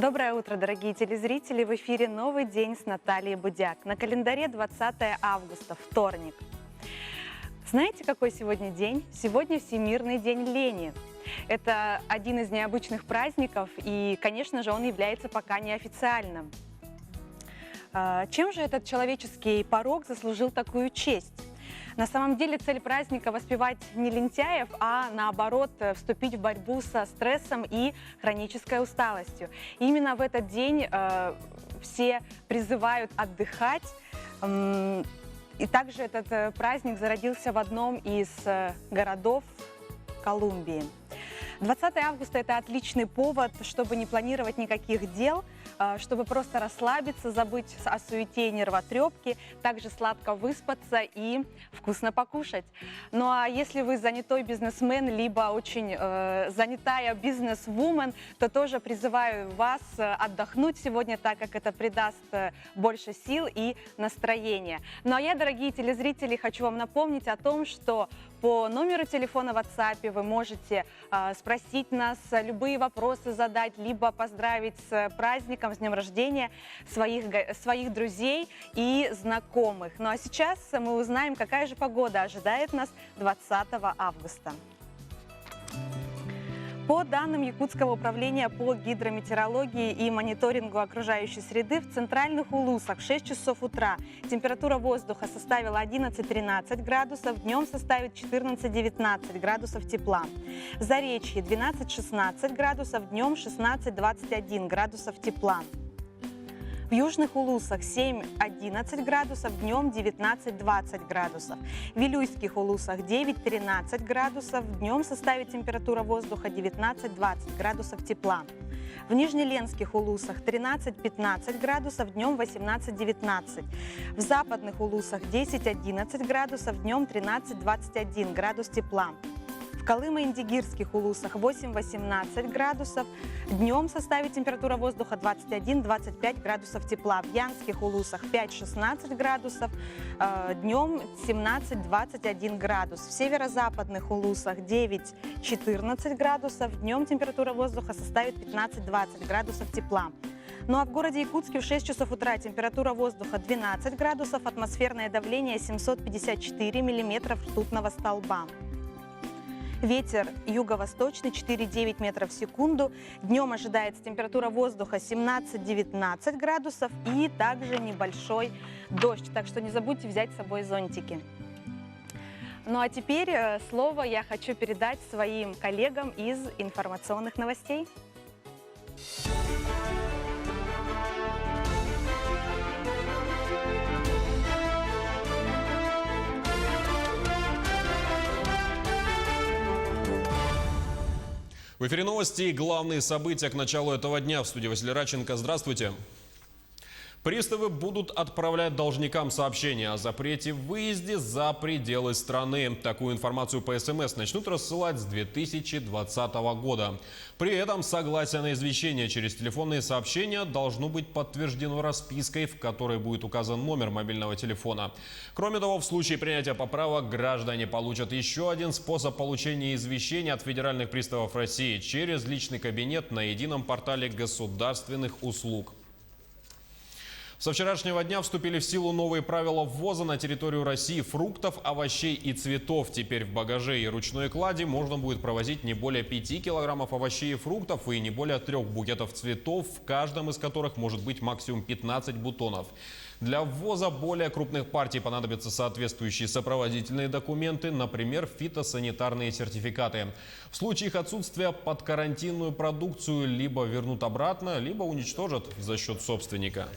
Доброе утро, дорогие телезрители! В эфире «Новый день» с Натальей Будяк. На календаре 20 августа, вторник. Знаете, какой сегодня день? Сегодня Всемирный день лени. Это один из необычных праздников, и, конечно же, он является пока неофициальным. Чем же этот человеческий порок заслужил такую честь? На самом деле цель праздника – воспевать не лентяев, а наоборот вступить в борьбу со стрессом и хронической усталостью. Именно в этот день все призывают отдыхать. И также этот праздник зародился в одном из городов Колумбии. 20 августа – это отличный повод, чтобы не планировать никаких дел, чтобы просто расслабиться, забыть о суете и нервотрепке, также сладко выспаться и вкусно покушать. Ну а если вы занятой бизнесмен, либо очень занятая бизнес-вумен, то тоже призываю вас отдохнуть сегодня, так как это придаст больше сил и настроения. Ну а я, дорогие телезрители, хочу вам напомнить о том, что по номеру телефона в WhatsApp вы можете спросить нас, любые вопросы задать, либо поздравить с праздником, с днем рождения своих друзей и знакомых. Ну а сейчас мы узнаем, какая же погода ожидает нас 20 августа. По данным Якутского управления по гидрометеорологии и мониторингу окружающей среды, в центральных Улусах в 6 часов утра температура воздуха составила 11-13 градусов, днем составит 14-19 градусов тепла. В Заречье 12-16 градусов, днем 16-21 градусов тепла. В южных Улусах 7-11 градусов, днем 19-20 градусов. В Вилюйских Улусах 9-13 градусов, днем составит температура воздуха 19-20 градусов тепла. В Нижнеленских Улусах 13-15 градусов, днем 18-19. В западных Улусах 10-11 градусов, днем 13-21 градус тепла. В Колымо-Индигирских Улусах 8-18 градусов, днем составит температура воздуха 21-25 градусов тепла. В Янских Улусах 5-16 градусов, днем 17-21 градус. В северо-западных Улусах 9-14 градусов, днем температура воздуха составит 15-20 градусов тепла. Ну а в городе Якутске в 6 часов утра температура воздуха 12 градусов, атмосферное давление 754 миллиметров ртутного столба. Ветер юго-восточный 4,9 метров в секунду. Днем ожидается температура воздуха 17-19 градусов и также небольшой дождь. Так что не забудьте взять с собой зонтики. Ну а теперь слово я хочу передать своим коллегам из информационных новостей. В эфире новости и главные события к началу этого дня. В студии Василий Радченко. Здравствуйте. Приставы будут отправлять должникам сообщения о запрете в выезде за пределы страны. Такую информацию по СМС начнут рассылать с 2020 года. При этом согласие на извещение через телефонные сообщения должно быть подтверждено распиской, в которой будет указан номер мобильного телефона. Кроме того, в случае принятия поправок граждане получат еще один способ получения извещения от федеральных приставов России через личный кабинет на едином портале государственных услуг. Со вчерашнего дня вступили в силу новые правила ввоза на территорию России фруктов, овощей и цветов. Теперь в багаже и ручной кладе можно будет провозить не более 5 килограммов овощей и фруктов и не более 3 букетов цветов, в каждом из которых может быть максимум 15 бутонов. Для ввоза более крупных партий понадобятся соответствующие сопроводительные документы, например, фитосанитарные сертификаты. В случае их отсутствия подкарантинную продукцию либо вернут обратно, либо уничтожат за счет собственника.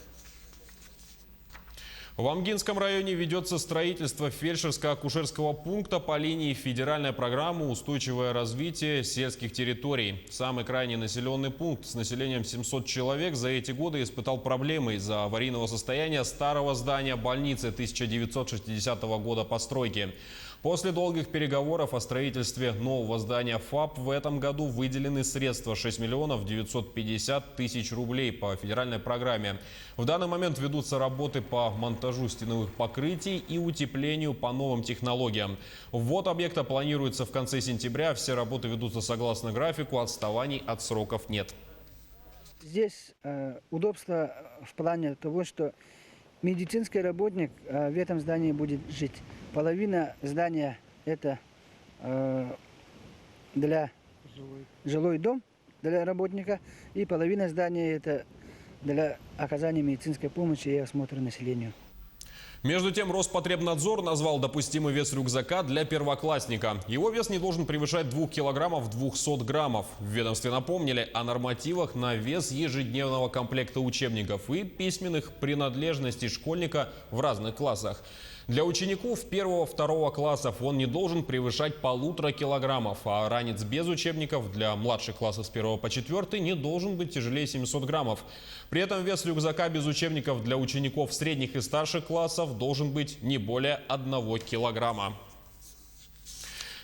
В Амгинском районе ведется строительство фельдшерско-акушерского пункта по линии федеральной программы «Устойчивое развитие сельских территорий». Самый крайний населенный пункт с населением 700 человек за эти годы испытал проблемы из-за аварийного состояния старого здания больницы 1960 года постройки. После долгих переговоров о строительстве нового здания ФАП в этом году выделены средства 6 миллионов 950 тысяч рублей по федеральной программе. В данный момент ведутся работы по монтажу стеновых покрытий и утеплению по новым технологиям. Ввод объекта планируется в конце сентября. Все работы ведутся согласно графику, отставаний от сроков нет. Здесь удобство в плане того, что медицинский работник в этом здании будет жить. Половина здания это для жилой дом для работника, и половина здания это для оказания медицинской помощи и осмотра населению. Между тем, Роспотребнадзор назвал допустимый вес рюкзака для первоклассника. Его вес не должен превышать 2 килограммов 200 граммов. В ведомстве напомнили о нормативах на вес ежедневного комплекта учебников и письменных принадлежностей школьника в разных классах. Для учеников 1-2 классов он не должен превышать 1,5 килограммов, а ранец без учебников для младших классов с 1 по 4 не должен быть тяжелее 700 граммов. При этом вес рюкзака без учебников для учеников средних и старших классов должен быть не более 1 килограмма.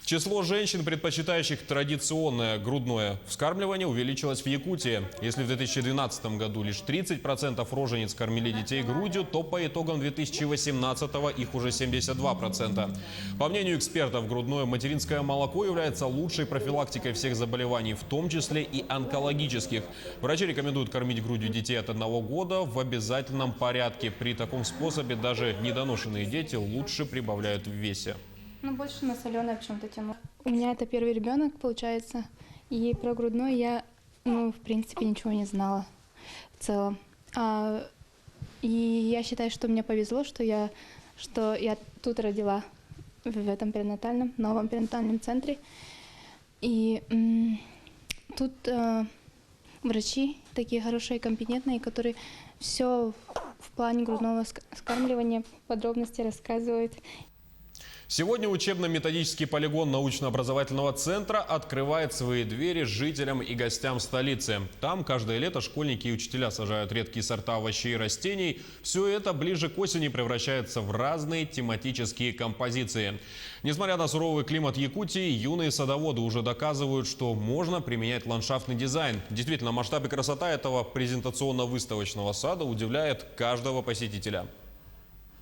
Число женщин, предпочитающих традиционное грудное вскармливание, увеличилось в Якутии. Если в 2012 году лишь 30% рожениц кормили детей грудью, то по итогам 2018-го их уже 72%. По мнению экспертов, грудное материнское молоко является лучшей профилактикой всех заболеваний, в том числе и онкологических. Врачи рекомендуют кормить грудью детей от 1 года в обязательном порядке. При таком способе даже недоношенные дети лучше прибавляют в весе. Ну, больше на соленая почему-то тема. У меня это первый ребенок, получается. И про грудной я, в принципе, ничего не знала в целом. И я считаю, что мне повезло, что я тут родила, в этом новом перинатальном центре. И тут врачи такие хорошие, компетентные, которые все в плане грудного вскармливания подробности рассказывают. Сегодня учебно-методический полигон научно-образовательного центра открывает свои двери жителям и гостям столицы. Там каждое лето школьники и учителя сажают редкие сорта овощей и растений. Все это ближе к осени превращается в разные тематические композиции. Несмотря на суровый климат Якутии, юные садоводы уже доказывают, что можно применять ландшафтный дизайн. Действительно, масштаб и красота этого презентационно-выставочного сада удивляет каждого посетителя.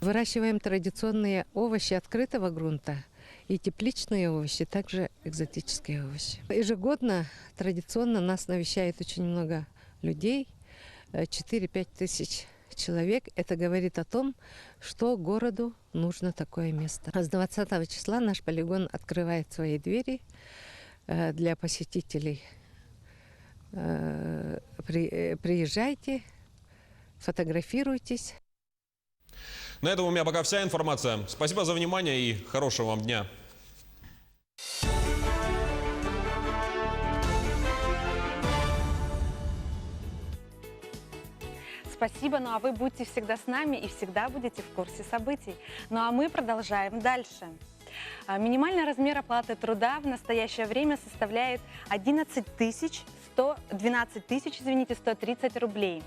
Выращиваем традиционные овощи открытого грунта и тепличные овощи, также экзотические овощи. Ежегодно традиционно нас навещает очень много людей, 4-5 тысяч человек. Это говорит о том, что городу нужно такое место. С 20 числа наш полигон открывает свои двери для посетителей. Приезжайте, фотографируйтесь. На этом у меня пока вся информация. Спасибо за внимание и хорошего вам дня. Спасибо, ну а вы будьте всегда с нами и всегда будете в курсе событий. Ну а мы продолжаем дальше. Минимальный размер оплаты труда в настоящее время составляет 130 рублей.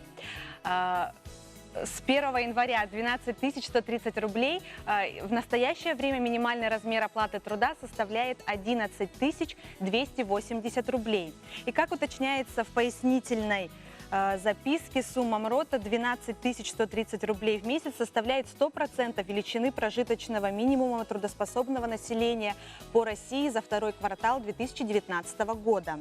С 1 января 12 130 рублей. В настоящее время минимальный размер оплаты труда составляет 11 280 рублей. И как уточняется в пояснительной записке, сумма МРОТа 12 130 рублей в месяц составляет 100% величины прожиточного минимума трудоспособного населения по России за второй квартал 2019 года.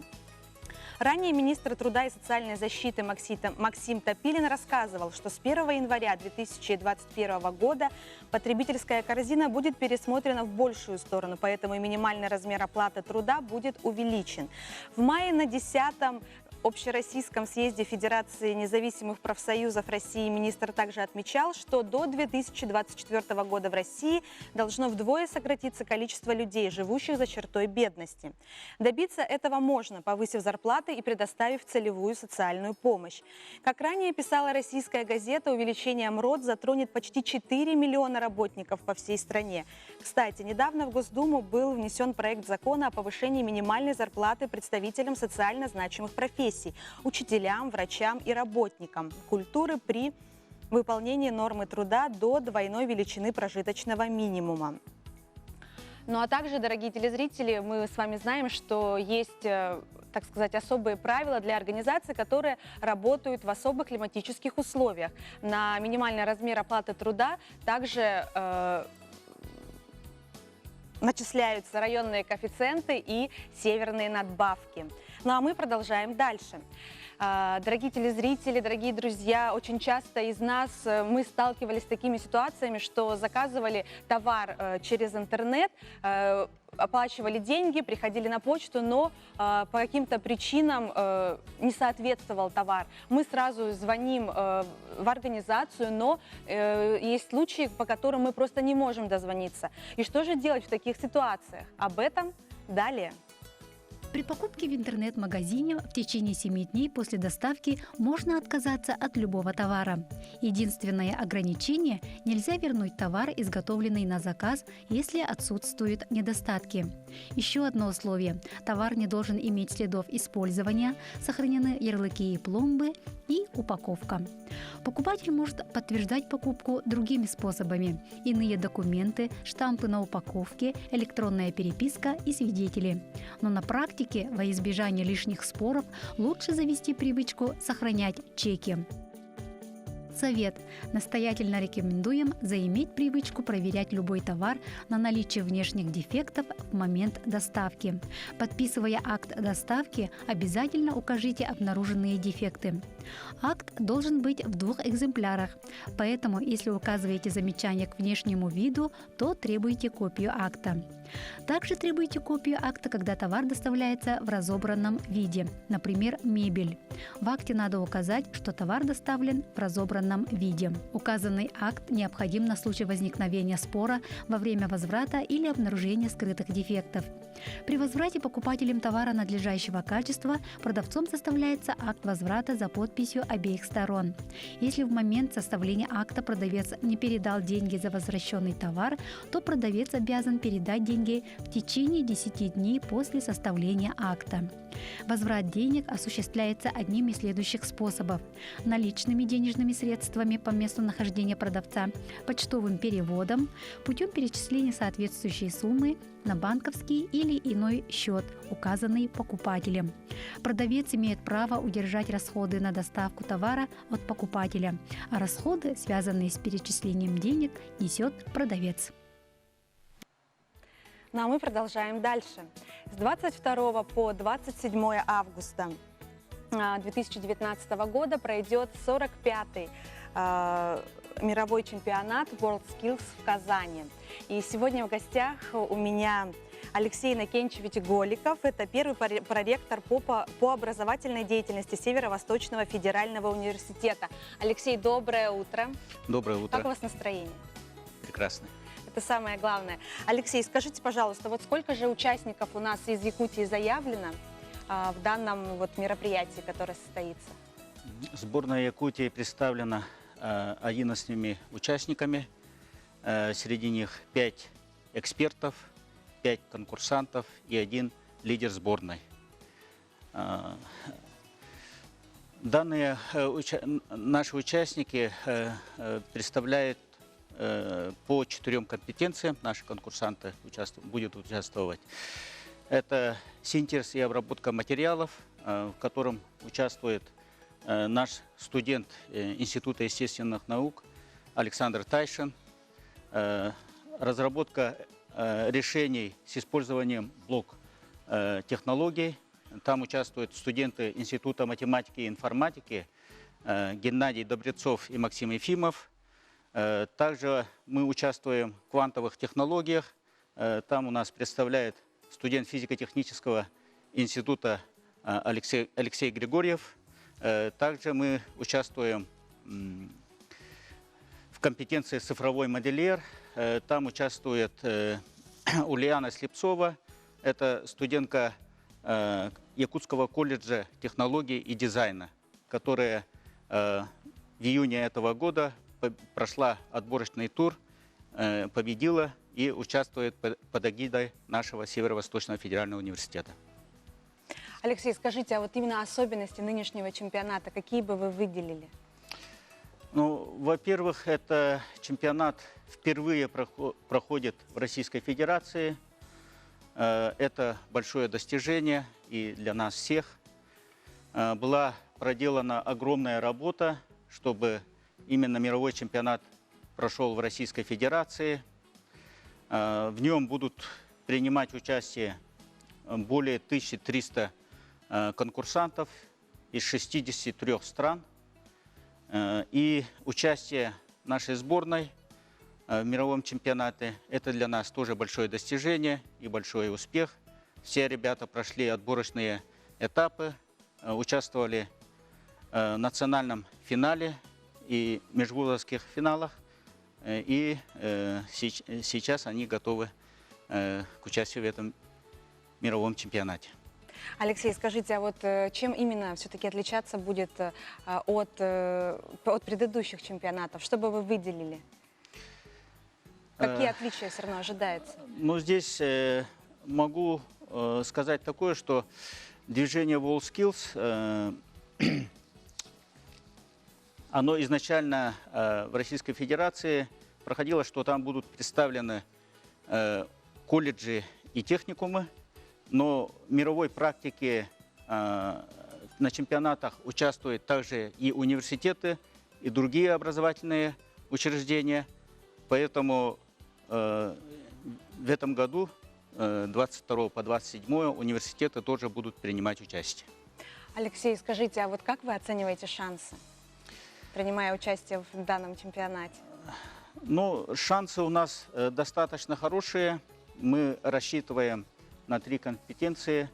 Ранее министр труда и социальной защиты Максим Топилин рассказывал, что с 1 января 2021 года потребительская корзина будет пересмотрена в большую сторону, поэтому и минимальный размер оплаты труда будет увеличен. В мае на 10-м Общероссийском съезде Федерации независимых профсоюзов России министр также отмечал, что до 2024 года в России должно вдвое сократиться количество людей, живущих за чертой бедности. Добиться этого можно, повысив зарплаты и предоставив целевую социальную помощь. Как ранее писала российская газета, увеличение МРОТ затронет почти 4 миллиона работников по всей стране. Кстати, недавно в Госдуму был внесен проект закона о повышении минимальной зарплаты представителям социально значимых профессий – учителям, врачам и работникам культуры при выполнении нормы труда до двойной величины прожиточного минимума. Ну а также, дорогие телезрители, мы с вами знаем, что есть, так сказать, особые правила для организаций, которые работают в особых климатических условиях. На минимальный размер оплаты труда также начисляются районные коэффициенты и северные надбавки. Ну а мы продолжаем дальше. Дорогие телезрители, дорогие друзья, очень часто из нас мы сталкивались с такими ситуациями, что заказывали товар через интернет, оплачивали деньги, приходили на почту, но по каким-то причинам не соответствовал товар. Мы сразу звоним в организацию, но есть случаи, по которым мы просто не можем дозвониться. И что же делать в таких ситуациях? Об этом далее. При покупке в интернет-магазине в течение 7 дней после доставки можно отказаться от любого товара. Единственное ограничение – нельзя вернуть товар, изготовленный на заказ, если отсутствуют недостатки. Еще одно условие – товар не должен иметь следов использования, сохранены ярлыки и пломбы и упаковка. Покупатель может подтверждать покупку другими способами – иные документы, штампы на упаковке, электронная переписка и свидетели. Но на практике, во избежание лишних споров, лучше завести привычку сохранять чеки. Совет. Настоятельно рекомендуем заиметь привычку проверять любой товар на наличие внешних дефектов в момент доставки. Подписывая акт доставки, обязательно укажите обнаруженные дефекты. Акт должен быть в 2 экземплярах, поэтому если указываете замечания к внешнему виду, то требуйте копию акта. Также требуйте копию акта, когда товар доставляется в разобранном виде, например, мебель. В акте надо указать, что товар доставлен в разобранном виде. Указанный акт необходим на случай возникновения спора во время возврата или обнаружения скрытых дефектов. При возврате покупателям товара надлежащего качества продавцом составляется акт возврата за подписью обеих сторон. Если в момент составления акта продавец не передал деньги за возвращенный товар, то продавец обязан передать деньги в течение 10 дней после составления акта. Возврат денег осуществляется одним из следующих способов: наличными денежными средствами по месту нахождения продавца, почтовым переводом, путем перечисления соответствующей суммы на банковский или иной счет, указанный покупателем. Продавец имеет право удержать расходы на доставку товара от покупателя, а расходы, связанные с перечислением денег, несет продавец. Ну а мы продолжаем дальше. С 22 по 27 августа 2019 года пройдет 45-й мировой чемпионат WorldSkills в Казани. И сегодня в гостях у меня Алексей Иннокентьевич Голиков. Это первый проректор по образовательной деятельности Северо-Восточного федерального университета. Алексей, доброе утро. Доброе утро. Как у вас настроение? Прекрасно. Это самое главное. Алексей, скажите, пожалуйста, вот сколько же участников у нас из Якутии заявлено в данном мероприятии, которое состоится? Сборная Якутии представлена 11 участниками. Среди них 5 экспертов, 5 конкурсантов и 1 лидер сборной. Данные наши участники представляют по 4 компетенциям. Наши конкурсанты будут участвовать. Это синтез и обработка материалов, в котором участвует наш студент Института естественных наук Александр Тайшин. Разработка решений с использованием блок-технологий. Там участвуют студенты Института математики и информатики Геннадий Добрецов и Максим Ефимов. Также мы участвуем в квантовых технологиях. Там у нас представляет студент физико-технического института Алексей Григорьев. Также мы участвуем в компетенции цифровой модельер. Там участвует Ульяна Слепцова. Это студентка Якутского колледжа технологий и дизайна, которая в июне этого года прошла отборочный тур, победила и участвует под эгидой нашего Северо-Восточного федерального университета. Алексей, скажите, а вот именно особенности нынешнего чемпионата, какие бы вы выделили? Ну, во-первых, это чемпионат впервые проходит в Российской Федерации. Это большое достижение и для нас всех. Была проделана огромная работа, чтобы именно мировой чемпионат прошел в Российской Федерации. В нем будут принимать участие более 1300 конкурсантов из 63 стран. И участие нашей сборной в мировом чемпионате – это для нас тоже большое достижение и большой успех. Все ребята прошли отборочные этапы, участвовали в национальном финале и межвузовских финалах. И сейчас они готовы к участию в этом мировом чемпионате. Алексей, скажите, а вот чем именно все-таки отличаться будет от предыдущих чемпионатов? Что бы вы выделили? Какие отличия все равно ожидаются? Ну, здесь могу сказать такое, что движение WorldSkills, оно изначально в Российской Федерации проходило, что там будут представлены колледжи и техникумы, но в мировой практике на чемпионатах участвуют также и университеты, и другие образовательные учреждения. Поэтому в этом году, 22 по 27, университеты тоже будут принимать участие. Алексей, скажите, а вот как вы оцениваете шансы, принимая участие в данном чемпионате? Ну, шансы у нас достаточно хорошие. Мы рассчитываем на 3 компетенции.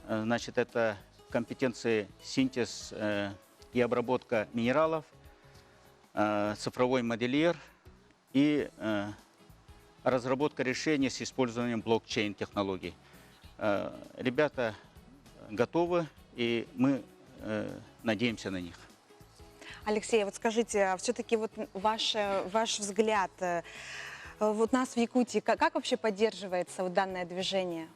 Значит, это компетенции синтез и обработка минералов, цифровой модельер и разработка решений с использованием блокчейн-технологий. Ребята готовы, и мы надеемся на них. Алексей, вот скажите, а все-таки вот ваш взгляд, вот нас в Якутии, как вообще поддерживается вот данное движение?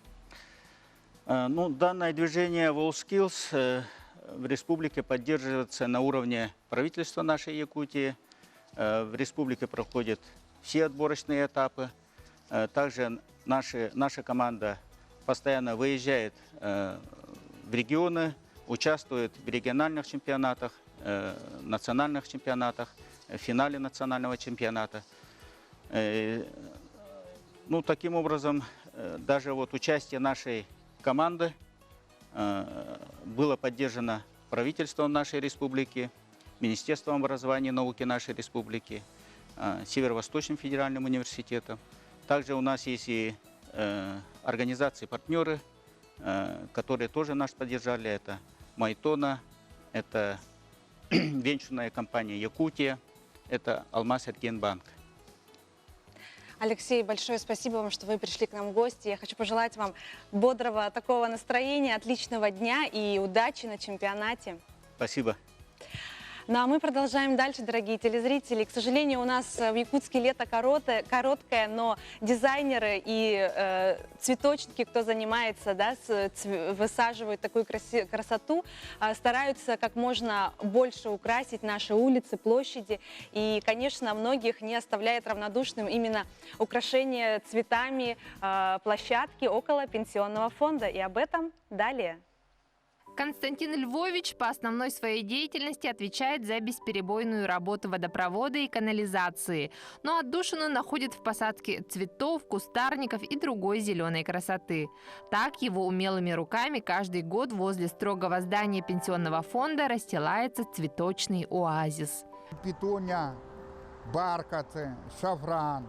Ну, данное движение WorldSkills в республике поддерживается на уровне правительства нашей Якутии. В республике проходят все отборочные этапы. Также наша команда постоянно выезжает в регионы, участвует в региональных чемпионатах, национальных чемпионатах, в финале национального чемпионата. Ну, таким образом, даже вот участие нашей команды было поддержано правительством нашей республики, Министерством образования и науки нашей республики, Северо-Восточным федеральным университетом. Также у нас есть и организации-партнеры, которые тоже нас поддержали. Это Майтона, это венчурная компания Якутия, это Алмаз-Эргенбанк. Алексей, большое спасибо вам, что вы пришли к нам в гости. Я хочу пожелать вам бодрого такого настроения, отличного дня и удачи на чемпионате. Спасибо. Ну а мы продолжаем дальше, дорогие телезрители. К сожалению, у нас в Якутске лето короткое, но дизайнеры и цветочники, кто занимается, да, высаживают такую красоту, стараются как можно больше украсить наши улицы, площади. И, конечно, многих не оставляет равнодушным именно украшение цветами площадки около пенсионного фонда. И об этом далее. Константин Львович по основной своей деятельности отвечает за бесперебойную работу водопровода и канализации, но отдушину находит в посадке цветов, кустарников и другой зеленой красоты. Так его умелыми руками каждый год возле строгого здания пенсионного фонда расстилается цветочный оазис. Петуня, бархатцы, шафран.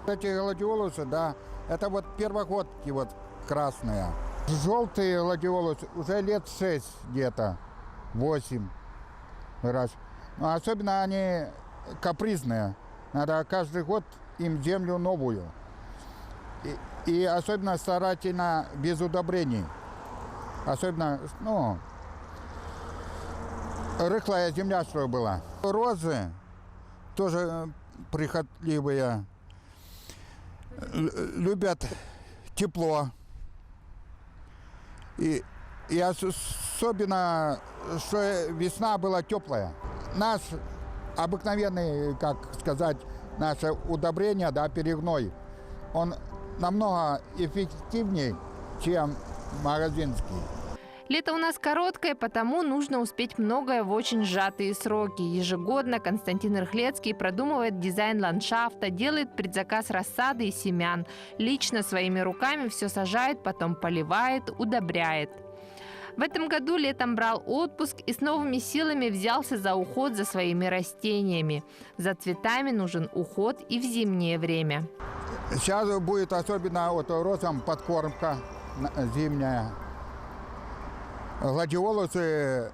Эти гладиолусы, да, это вот первогодки вот красные. Желтые гладиолусы уже лет 6 где-то, 8 раз. Но особенно они капризные. Надо каждый год им землю новую. И особенно старательно без удобрений. Особенно, ну, рыхлая земля, что была. Розы тоже прихотливые. Любят тепло. И особенно, что весна была теплая. Наш обыкновенный, как сказать, наше удобрение, да, перегной, он намного эффективнее, чем магазинский. Лето у нас короткое, потому нужно успеть многое в очень сжатые сроки. Ежегодно Константин Рыхлецкий продумывает дизайн ландшафта, делает предзаказ рассады и семян. Лично своими руками все сажает, потом поливает, удобряет. В этом году летом брал отпуск и с новыми силами взялся за уход за своими растениями. За цветами нужен уход и в зимнее время. Сейчас будет особенно вот розам подкормка зимняя. Гладиолусы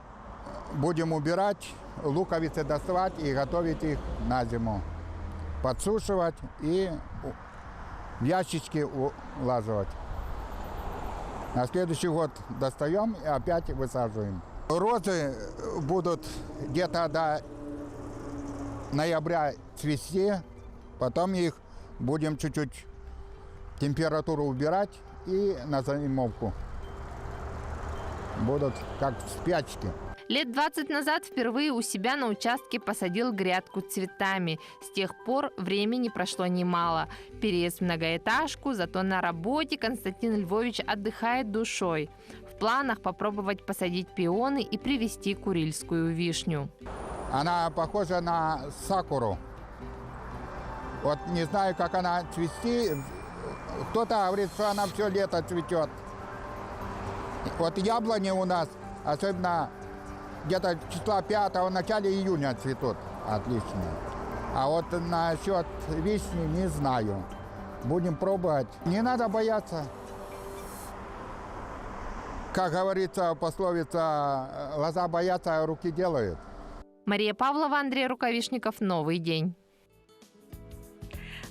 будем убирать, луковицы доставать и готовить их на зиму. Подсушивать и в ящички улаживать. На следующий год достаем и опять высаживаем. Розы будут где-то до ноября цвести, потом их будем чуть-чуть температуру убирать и на зимовку. Будут как в спячке. Лет 20 назад впервые у себя на участке посадил грядку цветами. С тех пор времени прошло немало. Переезд в многоэтажку, зато на работе Константин Львович отдыхает душой. В планах попробовать посадить пионы и привезти курильскую вишню. Она похожа на сакуру. Вот не знаю, как она цвести. Кто-то говорит, что она все лето цветет. Вот яблони у нас, особенно где-то числа 5 в начале июня цветут. Отлично. А вот насчет вишни не знаю. Будем пробовать. Не надо бояться. Как говорится пословица, глаза боятся, а руки делают. Мария Павлова, Андрей Рукавишников. Новый день.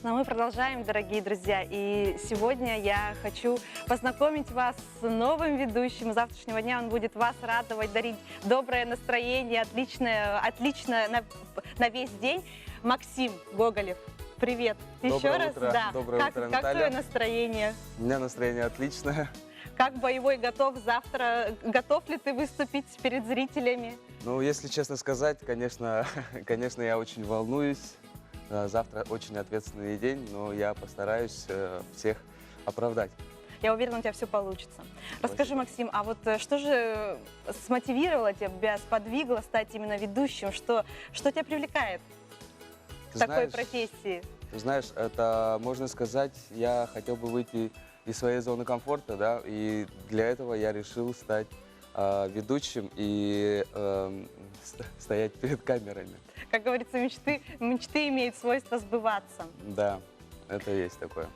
Но мы продолжаем, дорогие друзья. И сегодня я хочу познакомить вас с новым ведущим. С завтрашнего дня он будет вас радовать, дарить доброе настроение, отлично на весь день. Максим Гоголев, привет. Еще раз. Утро. Да. Доброе утро, как Наталья. твое настроение? У меня настроение отличное. Как боевой готов завтра? Готов ли ты выступить перед зрителями? Ну, если честно сказать, конечно, я очень волнуюсь. Завтра очень ответственный день, но я постараюсь всех оправдать. Я уверена, у тебя все получится. Расскажи, Максим, а вот что же смотивировало тебя, сподвигло стать именно ведущим? Что тебя привлекает в такой профессии? Ты знаешь, это, можно сказать, я хотел бы выйти из своей зоны комфорта, да, и для этого я решил стать ведущим и стоять перед камерами. Как говорится, мечты имеют свойство сбываться. Да, это есть такое.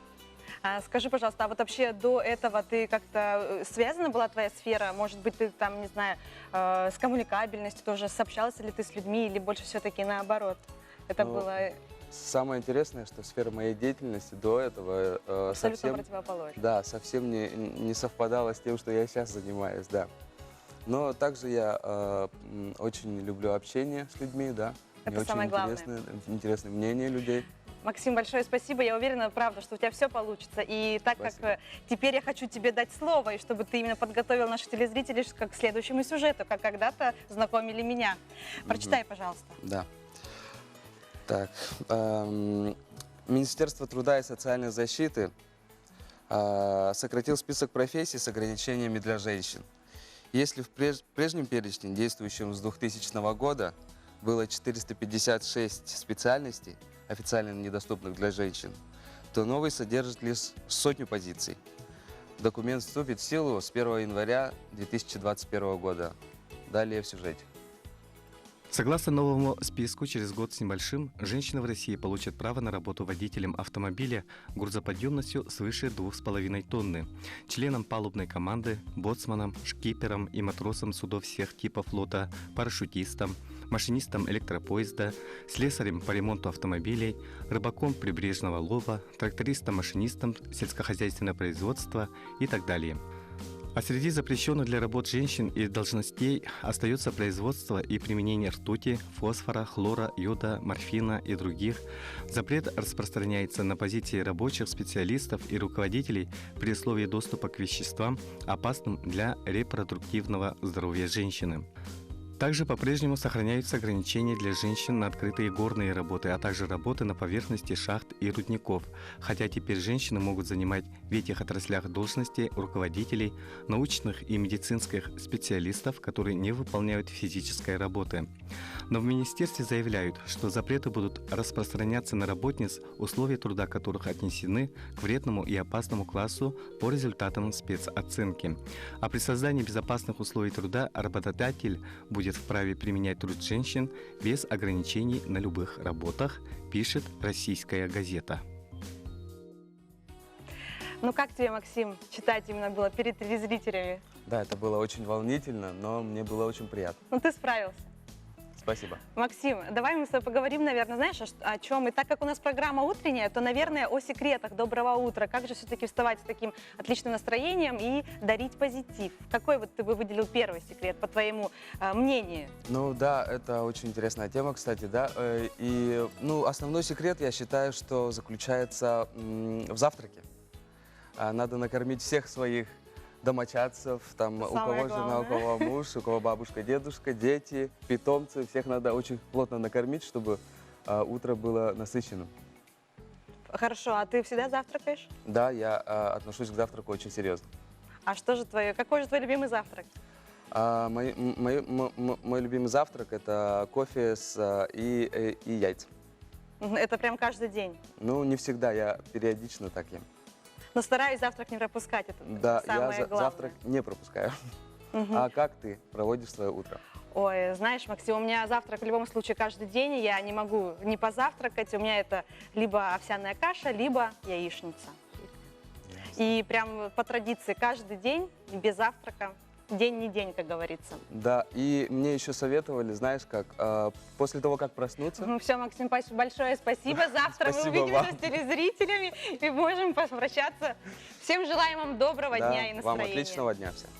Скажи, пожалуйста, а вот вообще до этого ты как-то связана была твоя сфера? Может быть, ты там, не знаю, с коммуникабельностью тоже сообщалась ли ты с людьми или больше все-таки наоборот? Это было... Самое интересное, что сфера моей деятельности до этого абсолютно противоположна. Да, совсем не совпадала с тем, что я сейчас занимаюсь, да. Но также я очень люблю общение с людьми, да. Это мне самое главное. Интересное мнение людей. Максим, большое спасибо. Я уверена, правда, что у тебя все получится. И так как теперь я хочу тебе дать слово, и чтобы ты именно подготовил наших телезрителей к следующему сюжету, как когда-то знакомили меня. Прочитай, пожалуйста. Да. Так. Министерство труда и социальной защиты сократил список профессий с ограничениями для женщин. Если в прежнем перечне, действующем с 2000 года, было 456 специальностей, официально недоступных для женщин, то новый содержит лишь 100 позиций. Документ вступит в силу с 1 января 2021 года. Далее в сюжете. Согласно новому списку, через год с небольшим женщины в России получат право на работу водителем автомобиля грузоподъемностью свыше 2,5 тонны, членом палубной команды, боцманом, шкипером и матросом судов всех типов флота, парашютистом, машинистом электропоезда, слесарем по ремонту автомобилей, рыбаком прибрежного лова, трактористом-машинистом сельскохозяйственного производства и так далее. А среди запрещенных для работ женщин и должностей остается производство и применение ртути, фосфора, хлора, йода, морфина и других. Запрет распространяется на позиции рабочих, специалистов и руководителей при условии доступа к веществам, опасным для репродуктивного здоровья женщины. Также по-прежнему сохраняются ограничения для женщин на открытые горные работы, а также работы на поверхности шахт и рудников. Хотя теперь женщины могут занимать в этих отраслях должности руководителей, научных и медицинских специалистов, которые не выполняют физической работы. Но в министерстве заявляют, что запреты будут распространяться на работниц, условия труда которых отнесены к вредному и опасному классу по результатам спецоценки. А при создании безопасных условий труда работодатель будет вправе применять труд женщин без ограничений на любых работах, пишет «Российская газета». Ну как тебе, Максим, читать именно было перед телезрителями? Да, это было очень волнительно, но мне было очень приятно. Ну ты справился. Спасибо. Максим, давай мы с тобой поговорим, наверное, знаешь, о чем? И так как у нас программа утренняя, то, наверное, о секретах доброго утра. Как же все-таки вставать с таким отличным настроением и дарить позитив? Какой вот ты бы выделил первый секрет, по твоему мнению? Ну да, это очень интересная тема, кстати, да. И основной секрет, я считаю, что заключается в завтраке. Надо накормить всех своих домочадцев, там, у кого жена, у кого муж, у кого бабушка, дедушка, дети, питомцы. Всех надо очень плотно накормить, чтобы утро было насыщенным. Хорошо, а ты всегда завтракаешь? Да, я отношусь к завтраку очень серьезно. А что же какой же твой любимый завтрак? Мой любимый завтрак – это кофе и яйца. Это прям каждый день? Ну, не всегда, я периодично так ем. Но стараюсь завтрак не пропускать, это да, самое я главное. завтрак не пропускаю. А как ты проводишь свое утро? Ой, знаешь, Максим, у меня завтрак в любом случае каждый день, я не могу не позавтракать, у меня это либо овсяная каша, либо яичница. И прям по традиции каждый день без завтрака, день не день, как говорится. Да, и мне еще советовали, знаешь, как после того, как проснуться... Все, Максим, большое спасибо. Завтра мы увидимся с телезрителями и можем попрощаться. Всем желаем вам доброго дня и настроения. Вам отличного дня всем.